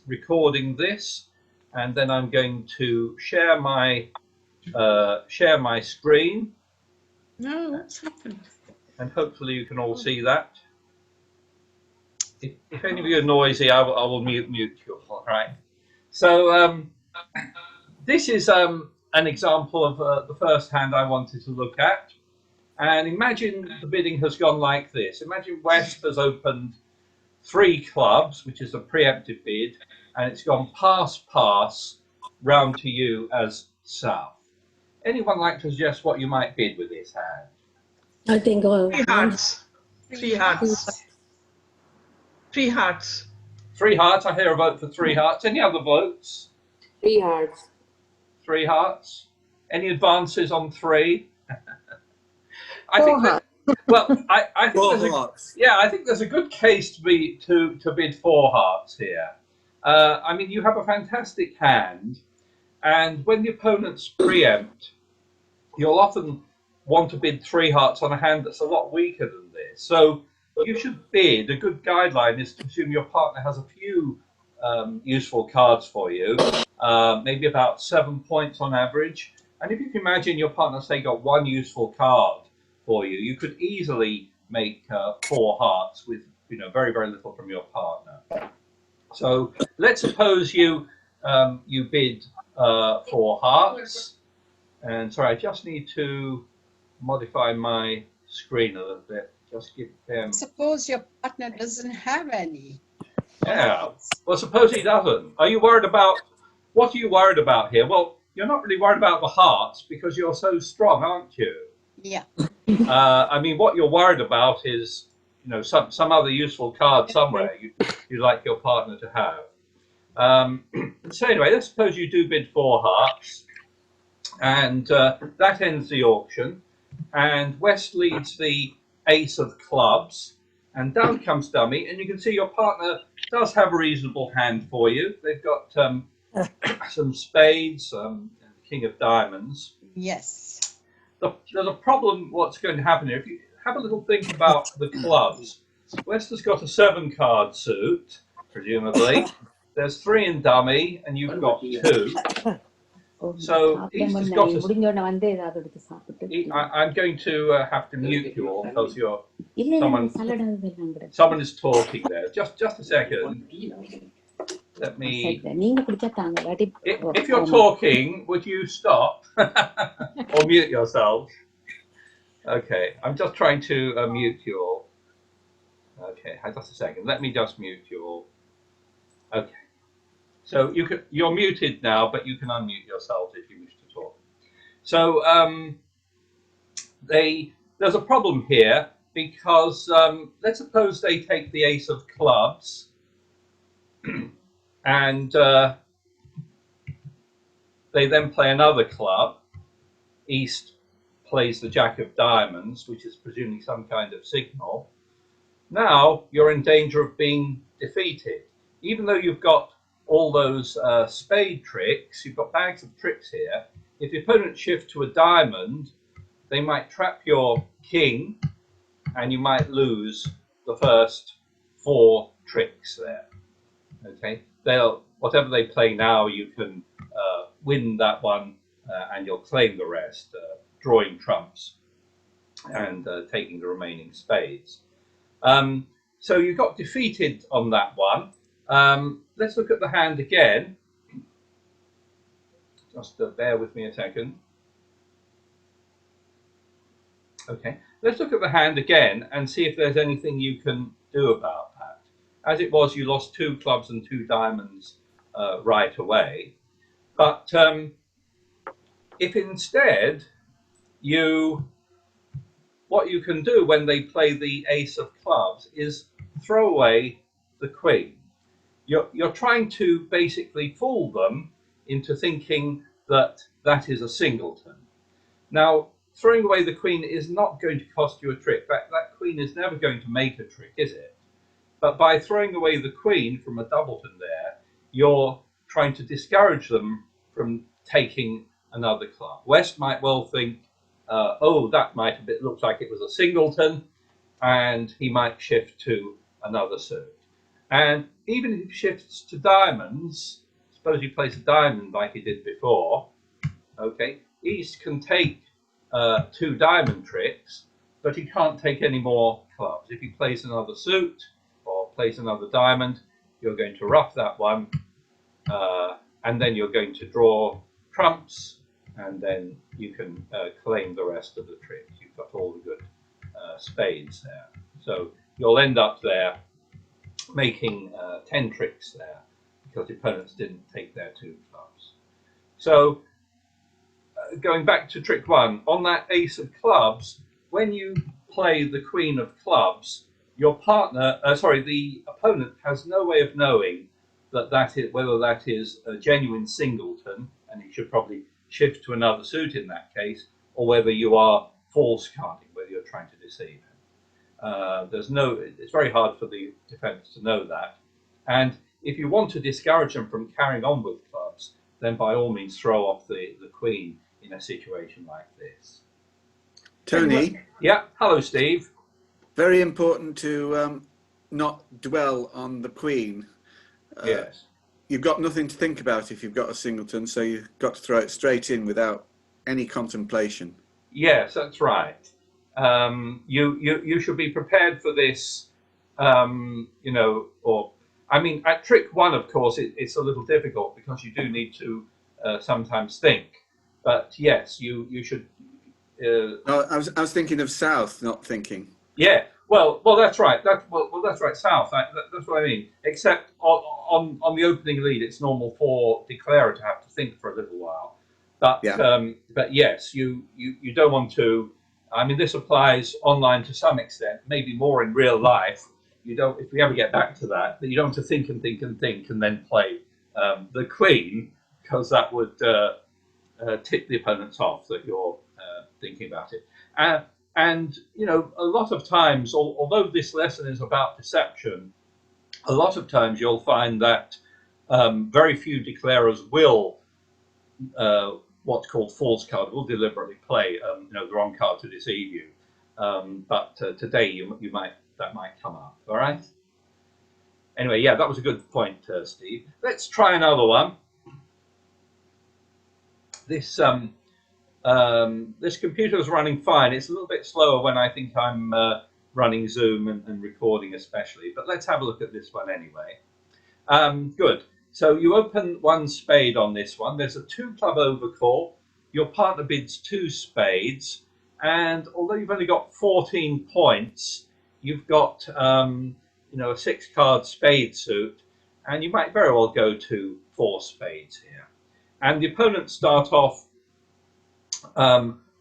recording this, and then I'm going to share my screen. No, what's happened? And hopefully you can all see that. If any of you are noisy, I will mute you. All right. So this is an example of the first hand I wanted to look at. And imagine the bidding has gone like this. Imagine West has opened 3 clubs, which is a preemptive bid, and it's gone pass round to you as South. Anyone like to suggest what you might bid with this hand? I think 3 hearts. 3 hearts. 3 hearts. 3 hearts. I hear a vote for 3 hearts. Any other votes? 3 hearts. 3 hearts. Any advances on 3? I 4 think that, hearts. well, I think 4 there's hearts. I think there's a good case to bid 4 hearts here. I mean, you have a fantastic hand, and when the opponents preempt, you'll often want to bid 3 hearts on a hand that's a lot weaker than this. So you should bid. A good guideline is to assume your partner has a few useful cards for you, maybe about 7 points on average. And if you can imagine your partner, say, got 1 useful card for you, you could easily make 4 hearts with very, very little from your partner. So let's suppose you bid 4 hearts. And sorry, I just need to modify my screen a little bit. Just give them. Suppose your partner doesn't have any. Yeah. Well, suppose he doesn't. Are you worried about? What are you worried about here? Well, you're not really worried about the hearts because you're so strong, aren't you? Yeah. I mean, what you're worried about is, some other useful card somewhere you'd like your partner to have. So anyway, let's suppose you do bid 4 hearts, and that ends the auction. And West leads the ace of clubs, and down comes dummy, and you can see your partner does have a reasonable hand for you. They've got some spades, king of diamonds. Yes. There's a problem. What's going to happen here? If you have a little think about the clubs, West has got a 7-card suit, presumably. There's 3 in dummy, and you've got 2. So East has got I'm going to have to mute you all because someone is talking there. Just a second. Let me. If you're talking, would you stop or mute yourselves? Okay, I'm just trying to mute you all. Okay, just a second. Let me just mute you all. Okay. So you're muted now, but you can unmute yourselves if you wish to talk. So there's a problem here because let's suppose they take the ace of clubs and they then play another club. East plays the jack of diamonds, which is presumably some kind of signal. Now you're in danger of being defeated. Even though you've got all those spade tricks, you've got bags of tricks here. If the opponent shifts to a diamond, they might trap your king and you might lose the first 4 tricks there. Okay, whatever they play now, you can win that one and you'll claim the rest, drawing trumps and taking the remaining spades. So you got defeated on that one. Let's look at the hand again. Just bear with me a second. Okay, let's look at the hand again and see if there's anything you can do about that. As it was, you lost 2 clubs and 2 diamonds right away. But if instead what you can do when they play the ace of clubs is throw away the queen. You're trying to basically fool them into thinking that is a singleton. Now, throwing away the queen is not going to cost you a trick. That queen is never going to make a trick, is it? But by throwing away the queen from a doubleton there, you're trying to discourage them from taking another club. West might well think, oh, that might look like it was a singleton, and he might shift to another suit. And even if he shifts to diamonds, suppose he plays a diamond like he did before, okay, he can take 2 diamond tricks, but he can't take any more clubs. If he plays another suit or plays another diamond, you're going to ruff that one, and then you're going to draw trumps, and then you can claim the rest of the tricks. You've got all the good spades there. So you'll end up there making 10 tricks there because the opponents didn't take their 2 clubs. So going back to trick 1, on that ace of clubs, when you play the queen of clubs, your partner, the opponent has no way of knowing whether that is a genuine singleton, and he should probably shift to another suit in that case, or whether you are false carding, whether you're trying to deceive him. It's very hard for the defense to know that. And if you want to discourage them from carrying on with clubs, then by all means throw off the queen in a situation like this. Tony? Anyway, yeah, hello Steve. Very important to not dwell on the queen. Yes. You've got nothing to think about if you've got a singleton, so you've got to throw it straight in without any contemplation. Yes, that's right. You should be prepared for this, at trick 1, of course, it's a little difficult because you do need to sometimes think. But yes, you should. I was thinking of south, not thinking. Yeah, well, that's right. That's right. South. That's what I mean. Except on the opening lead, it's normal for declarer to have to think for a little while. But yeah. But yes, you don't want to. I mean, this applies online to some extent, maybe more in real life. You don't, if we ever get back to that, you don't want to think and think and think and then play the queen, because that would tip the opponents off that you're thinking about it. And a lot of times, although this lesson is about deception, a lot of times you'll find that very few declarers will what's called false card, will deliberately play the wrong card to deceive you. But today that might come up. All right. Anyway, yeah, that was a good point, Steve. Let's try another one. This computer is running fine. It's a little bit slower when I think I'm running Zoom and recording especially, but let's have a look at this one anyway. Good. So you open 1 spade on this one. There's a 2 club overcall. Your partner bids 2 spades, and although you've only got 14 points, you've got a 6 card spade suit, and you might very well go to 4 spades here. And the opponents start off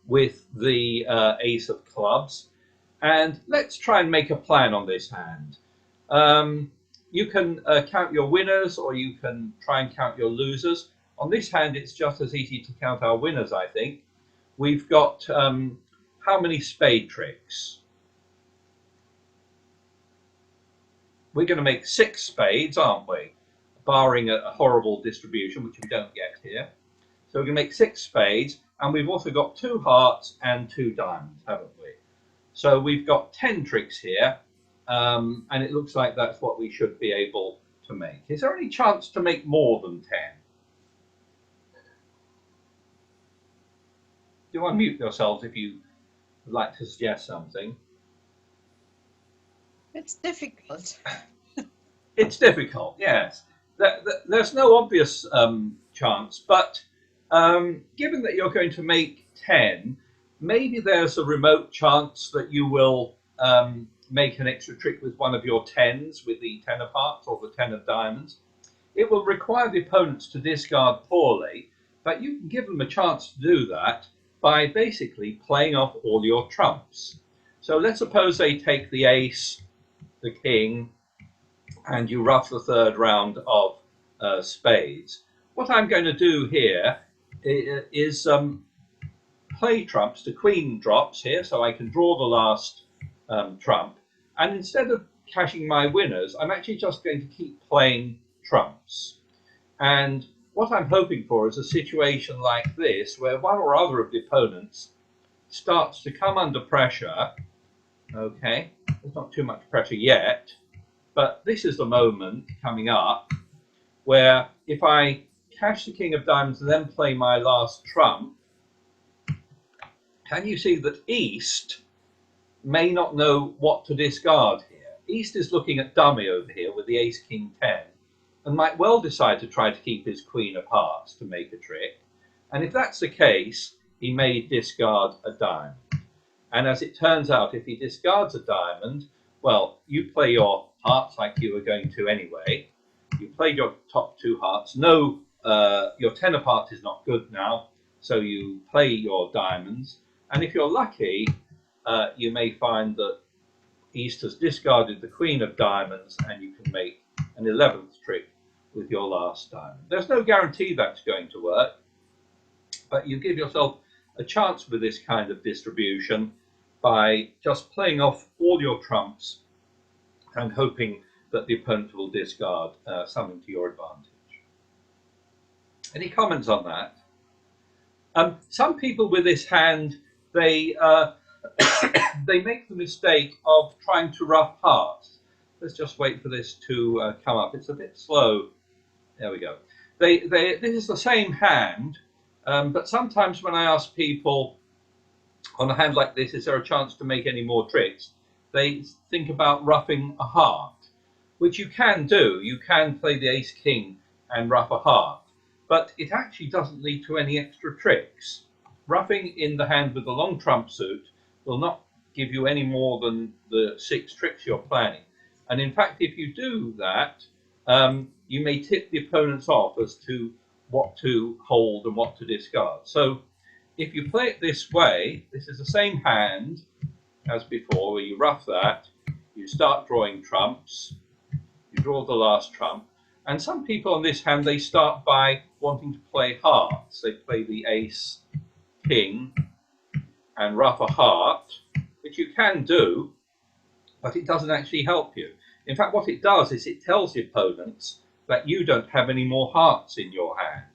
with the ace of clubs, and let's try and make a plan on this hand. You can count your winners, or you can try and count your losers. On this hand, it's just as easy to count our winners, I think. We've got how many spade tricks? We're going to make 6 spades, aren't we? Barring a horrible distribution, which we don't get here. So we're going to make 6 spades, and we've also got 2 hearts and 2 diamonds, haven't we? So we've got 10 tricks here, and it looks like that's what we should be able to make. Is there any chance to make more than 10? You unmute yourselves if you would like to suggest something. It's difficult. It's difficult, yes. There's no obvious chance, but given that you're going to make 10, maybe there's a remote chance that you will make an extra trick with one of your 10s, with the 10 of hearts or the 10 of diamonds. It will require the opponents to discard poorly, but you can give them a chance to do that by basically playing off all your trumps. So let's suppose they take the ace, the king, and you ruff the 3rd round of spades. What I'm going to do here is play trumps. The queen drops here, so I can draw the last trump. And instead of cashing my winners, I'm actually just going to keep playing trumps. And what I'm hoping for is a situation like this, where one or other of the opponents starts to come under pressure. Okay, there's not too much pressure yet. But this is the moment coming up where if I cash the king of diamonds and then play my last trump, can you see that East may not know what to discard here? East is looking at dummy over here with the ace king 10 and might well decide to try to keep his queen of hearts to make a trick. And if that's the case, he may discard a diamond. And as it turns out, if he discards a diamond, well, you play your hearts like you were going to anyway. You played your top 2 hearts. No, your 10 of hearts is not good now, so you play your diamonds. And if you're lucky, you may find that East has discarded the queen of diamonds and you can make an 11th trick with your last diamond. There's no guarantee that's going to work, but you give yourself a chance with this kind of distribution by just playing off all your trumps and hoping that the opponent will discard something to your advantage. Any comments on that? Some people with this hand, they they make the mistake of trying to rough hearts. Let's just wait for this to come up. It's a bit slow. There we go. This is the same hand, but sometimes when I ask people on a hand like this, is there a chance to make any more tricks? They think about roughing a heart, which you can do. You can play the ace king and rough a heart, but it actually doesn't lead to any extra tricks. Roughing in the hand with the long trump suit will not give you any more than the 6 tricks you're planning. And in fact, if you do that, you may tip the opponents off as to what to hold and what to discard. So if you play it this way, this is the same hand as before, where you rough that, you start drawing trumps, you draw the last trump, and some people on this hand, they start by wanting to play hearts. They play the ace, king, and rough a heart, which you can do, but it doesn't actually help you. In fact, what it does is it tells the opponents that you don't have any more hearts in your hand.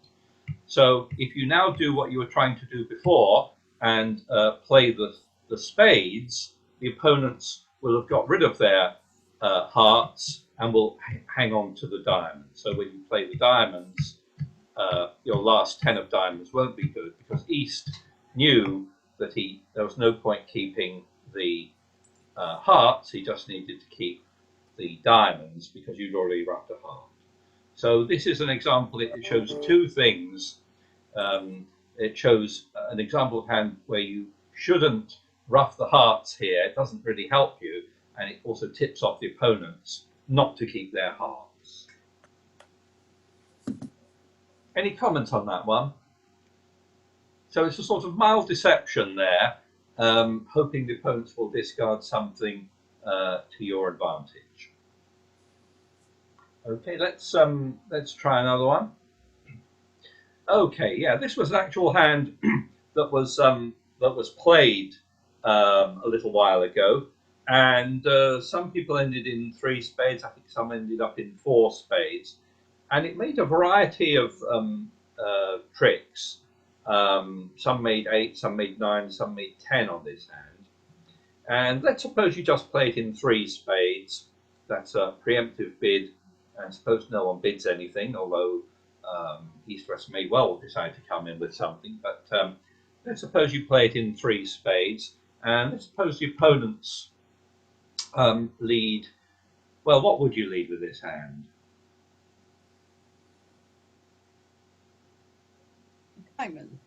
So if you now do what you were trying to do before and play the spades, the opponents will have got rid of their hearts and will hang on to the diamonds. So when you play the diamonds, your last 10 of diamonds won't be good, because East knew that there was no point keeping the hearts. He just needed to keep the diamonds because you'd already roughed a heart. So this is an example. It shows 2 things. It shows an example of hand where you shouldn't rough the hearts here. It doesn't really help you, and it also tips off the opponents not to keep their hearts. Any comments on that one? So it's a sort of mild deception there, hoping the opponents will discard something to your advantage. Okay, let's try another one. Okay, yeah, this was an actual hand that was played a little while ago, and some people ended in 3 spades. I think some ended up in 4 spades, and it made a variety of tricks. Some made 8, some made 9, some made 10 on this hand. And let's suppose you just play it in 3 spades. That's a preemptive bid. And suppose no one bids anything, although East West may well decide to come in with something. But let's suppose you play it in 3 spades. And let's suppose the opponents lead. Well, what would you lead with this hand? Diamond.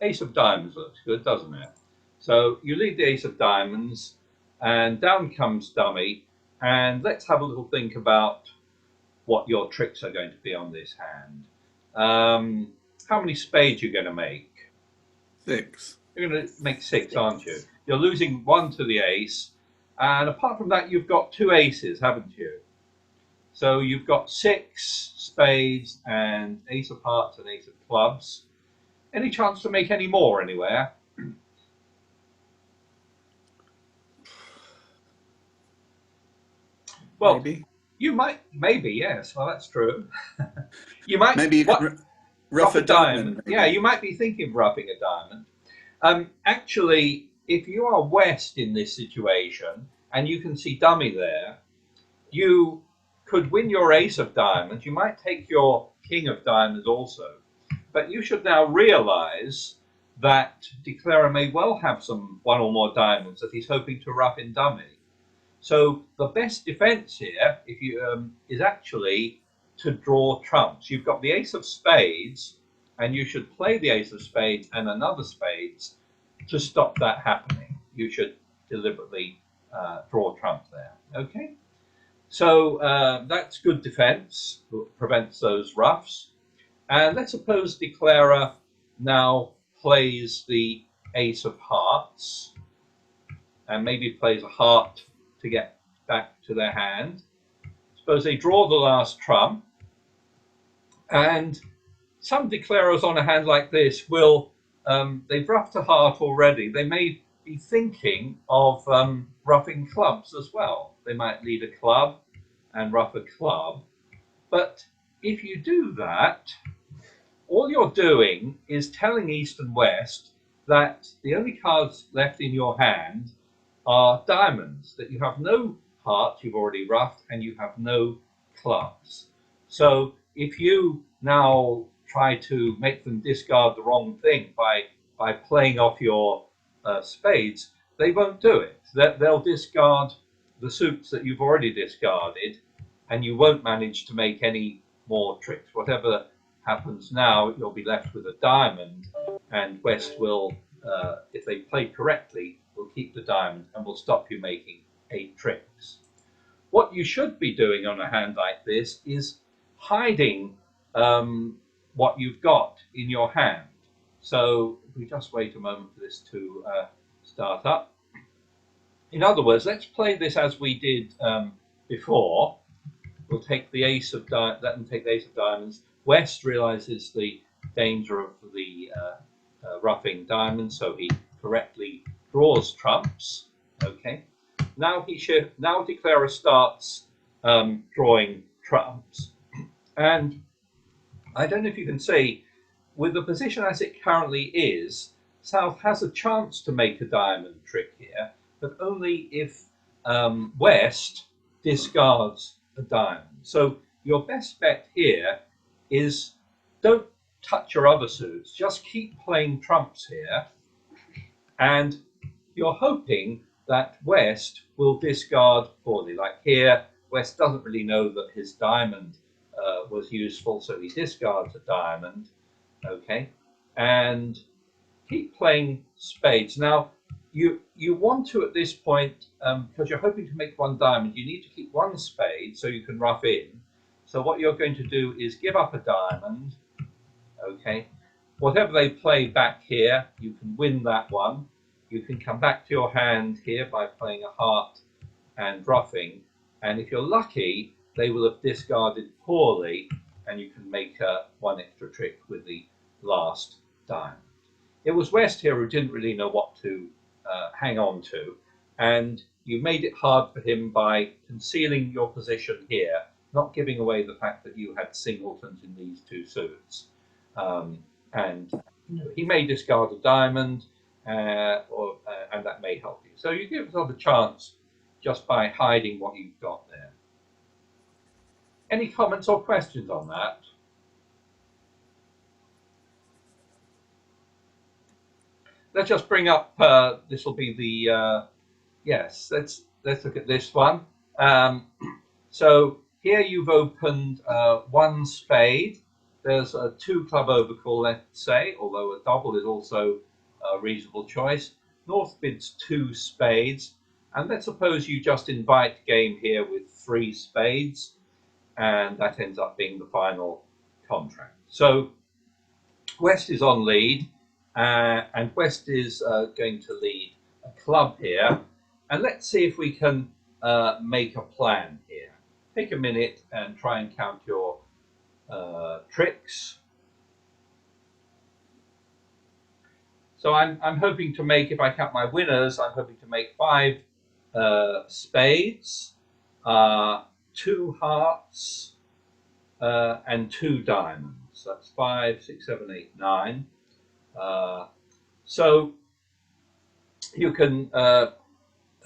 Ace of diamonds looks good, doesn't it? So you lead the ace of diamonds, and down comes dummy. And let's have a little think about what your tricks are going to be on this hand. How many spades you're going to make? 6. You're going to make 6, aren't you? You're losing 1 to the ace, and apart from that, you've got 2 aces, haven't you? So you've got 6 spades and ace of hearts and ace of clubs. Any chance to make any more anywhere? Well, Maybe. you might, maybe, yes. Well, that's true. You might Maybe you could rough a diamond. Yeah, you might be thinking of roughing a diamond. Actually, if you are West in this situation and you can see dummy there, you could win your ace of diamonds. You might take your king of diamonds also. But you should now realize that declarer may well have one or more diamonds that he's hoping to rough in dummy. So the best defense here is actually to draw trumps. You've got the ace of spades, and you should play the ace of spades and another spades to stop that happening. You should deliberately draw trump there. Okay, so that's good defense, prevents those roughs. And let's suppose declarer now plays the ace of hearts, and maybe plays a heart to get back to their hand. Suppose they draw the last trump, and some declarers on a hand like this will, they've roughed a heart already. They may be thinking of roughing clubs as well. They might lead a club and rough a club. But if you do that, all you're doing is telling East and West that the only cards left in your hand are diamonds, that you have no hearts you've already roughed, and you have no clubs. So if you now try to make them discard the wrong thing by playing off your spades, they won't do it. They'll discard the suits that you've already discarded, and you won't manage to make any more tricks. Whatever happens now, you'll be left with a diamond, and West will, if they play correctly, will keep the diamond and will stop you making 8 tricks. What you should be doing on a hand like this is hiding what you've got in your hand. So if we just wait a moment for this to start up. In other words, let's play this as we did before. We'll take the ace of diamonds. West realizes the danger of the roughing diamonds, so he correctly draws trumps. Okay. Now declarer starts drawing trumps, and I don't know if you can see, with the position as it currently is, South has a chance to make a diamond trick here, but only if West discards a diamond. So your best bet here is don't touch your other suits, just keep playing trumps here, and you're hoping that West will discard poorly. Like here, West doesn't really know that his diamond was useful, so he discards a diamond. Okay, and keep playing spades. Now, you want to, at this point, because you're hoping to make 1 diamond, you need to keep 1 spade so you can rough in. So what you're going to do is give up a diamond. Okay, whatever they play back here, you can win that one. You can come back to your hand here by playing a heart and roughing, and if you're lucky, they will have discarded poorly, and you can make 1 extra trick with the last diamond. It was West here who didn't really know what to hang on to, and you made it hard for him by concealing your position here, not giving away the fact that you had singletons in these 2 suits. And he may discard a diamond, and that may help you. So you give yourself a chance just by hiding what you've got there. Any comments or questions on that? Let's just bring up, this will be the, yes, let's look at this one. So here you've opened 1 spade. There's a 2 club overcall, let's say, although a double is also a reasonable choice. North bids 2 spades, and let's suppose you just invite game here with 3 spades, and that ends up being the final contract. So West is on lead, and West is going to lead a club here, and let's see if we can make a plan here. Take a minute and try and count your tricks. So I'm hoping to make, if I count my winners, I'm hoping to make 5 spades, 2 hearts, and 2 diamonds. That's 5, 6, 7, 8, 9. So you can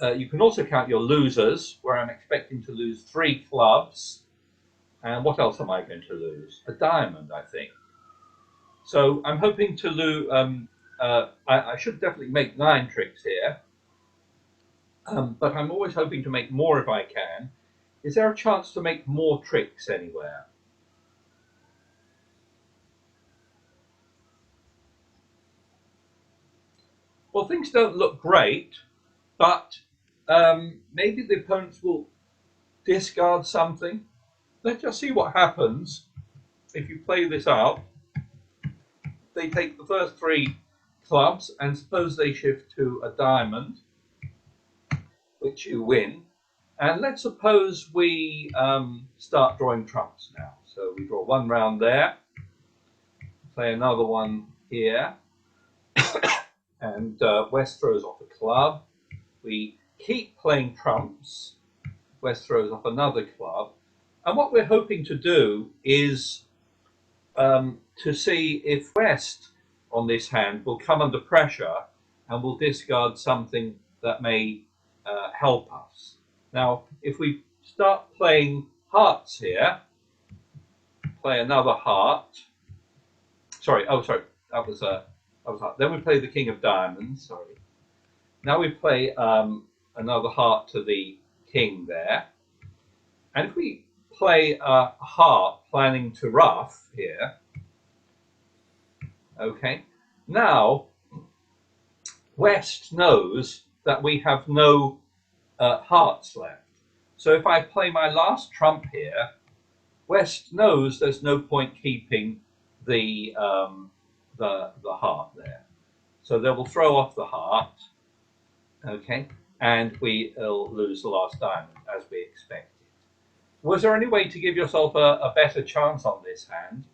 you can also count your losers, where I'm expecting to lose 3 clubs. And what else am I going to lose? A diamond, I think. So I'm hoping to lose. I should definitely make 9 tricks here. But I'm always hoping to make more if I can. Is there a chance to make more tricks anywhere? Well, things don't look great, but maybe the opponents will discard something. Let's just see what happens if you play this out. They take the first 3 clubs, and suppose they shift to a diamond, which you win. And let's suppose we start drawing trumps now. So we draw 1 round there, play another one here, and West throws off a club. We keep playing trumps. West throws off another club. And what we're hoping to do is to see if West on this hand will come under pressure and will discard something that may help us. Now, if we start playing hearts here, play another heart. Sorry, that was heart. Then we play the king of diamonds. Sorry. Now we play another heart to the king there, and if we play a heart planning to ruff here, okay. Now West knows that we have no hearts left. So if I play my last trump here, West knows there's no point keeping the heart there. So they will throw off the heart, okay, and we'll lose the last diamond as we expected. Was there any way to give yourself a better chance on this hand?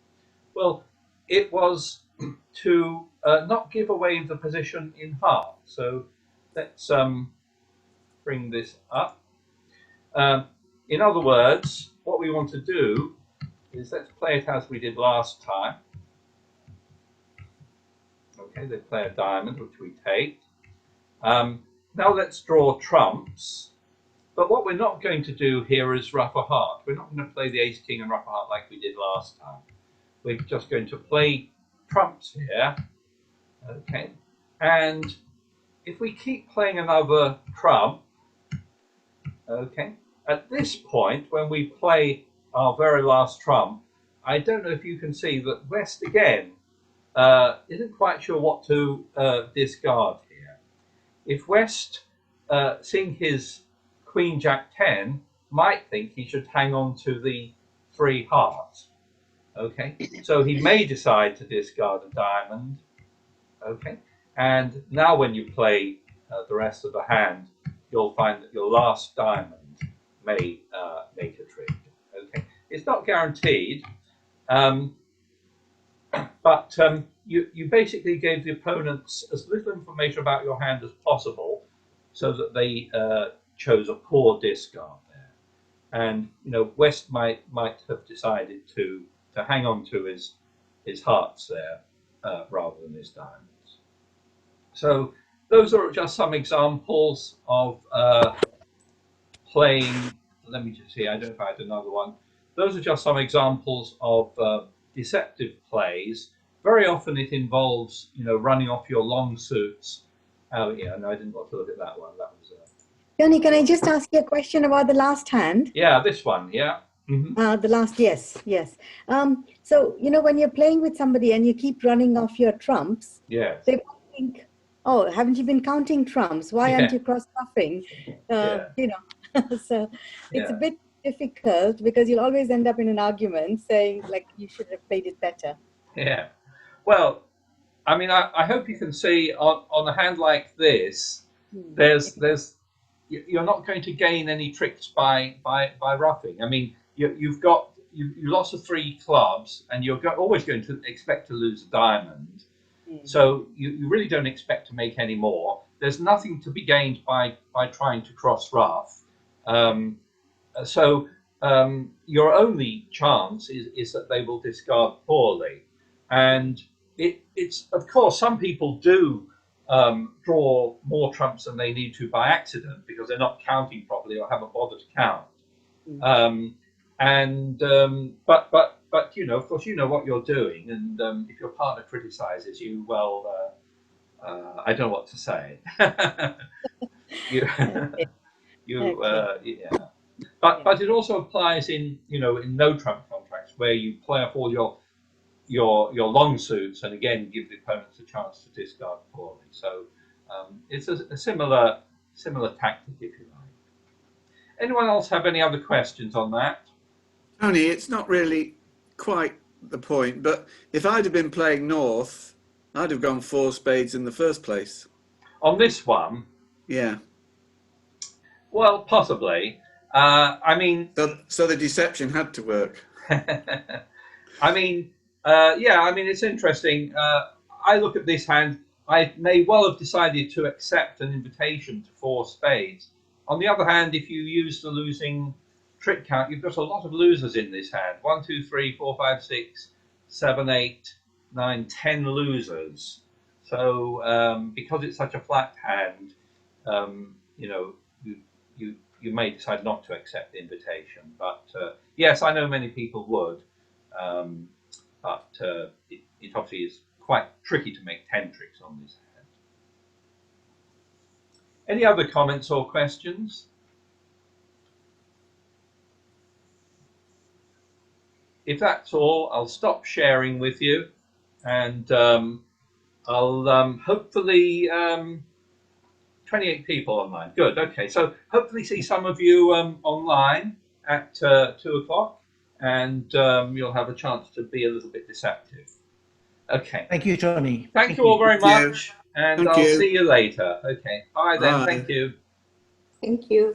Well, it was to not give away the position in heart. So let's bring this up. In other words, what we want to do is let's play it as we did last time. Okay, they play a diamond, which we take. Now let's draw trumps. But what we're not going to do here is ruff a heart. We're not going to play the ace king and ruff a heart like we did last time. We're just going to play trumps here. Okay, and if we keep playing another trump, okay, at this point when we play our very last trump, I don't know if you can see that West again isn't quite sure what to discard here. If West, seeing his Queen Jack 10, might think he should hang on to the 3 hearts. Okay, so he may decide to discard a diamond. Okay, and now when you play the rest of the hand, you'll find that your last diamond may make a trick. Okay, it's not guaranteed, but you basically gave the opponents as little information about your hand as possible, so that they chose a poor discard there. And West might have decided to hang on to his hearts there rather than his diamonds. So those are just some examples of playing. Let me just see. I don't know if I had another one. Those are just some examples of deceptive plays. Very often it involves running off your long suits. Oh yeah, no, I didn't want to look at that one. That was. Johnny, can I just ask you a question about the last hand? Yeah, this one. Yeah. Mm-hmm. The last, yes. So, when you're playing with somebody and you keep running off your trumps, Yes. they will think, oh, haven't you been counting trumps? Why aren't you cross-stuffing? So it's a bit difficult because you'll always end up in an argument saying, like, you should have played it better. Yeah. Well, I mean, I hope you can see on a hand like this, you're not going to gain any tricks by roughing. I mean, you lost the 3 clubs, and you're always going to expect to lose a diamond. So you really don't expect to make any more. There's nothing to be gained by trying to cross rough. So your only chance is that they will discard poorly. And it's of course, some people do draw more trumps than they need to by accident because they're not counting properly or haven't bothered to count. But you know, of course, you know what you're doing, and if your partner criticizes you, well, I don't know what to say. you, yeah. But it also applies in, you know, in no trump contracts where you play off all your long suits and again give the opponents a chance to discard poorly. So it's a similar tactic, if you like. Anyone else have any other questions on that? Tony, it's not really quite the point, but if I'd have been playing North, I'd have gone 4 spades in the first place. On this one, Yeah. well, possibly. I mean, so the deception had to work. I mean, yeah. I mean, it's interesting. I look at this hand. I may well have decided to accept an invitation to 4 spades. On the other hand, if you use the losing trick count, you've got a lot of losers in this hand. 1, 2, 3, 4, 5, 6, 7, 8, 9, 10 losers. So because it's such a flat hand, you know, you may decide not to accept the invitation. But yes, I know many people would. But it obviously is quite tricky to make 10 tricks on this hand. Any other comments or questions? If that's all, I'll stop sharing with you, and I'll hopefully 28 people online. Good. Okay. So hopefully see some of you online at 2 o'clock, and you'll have a chance to be a little bit deceptive. Okay. Thank you, Tony. Thank you all very Thank you. much, and Thank I'll you. see you later. Okay. Bye then. Bye. Thank you. Thank you.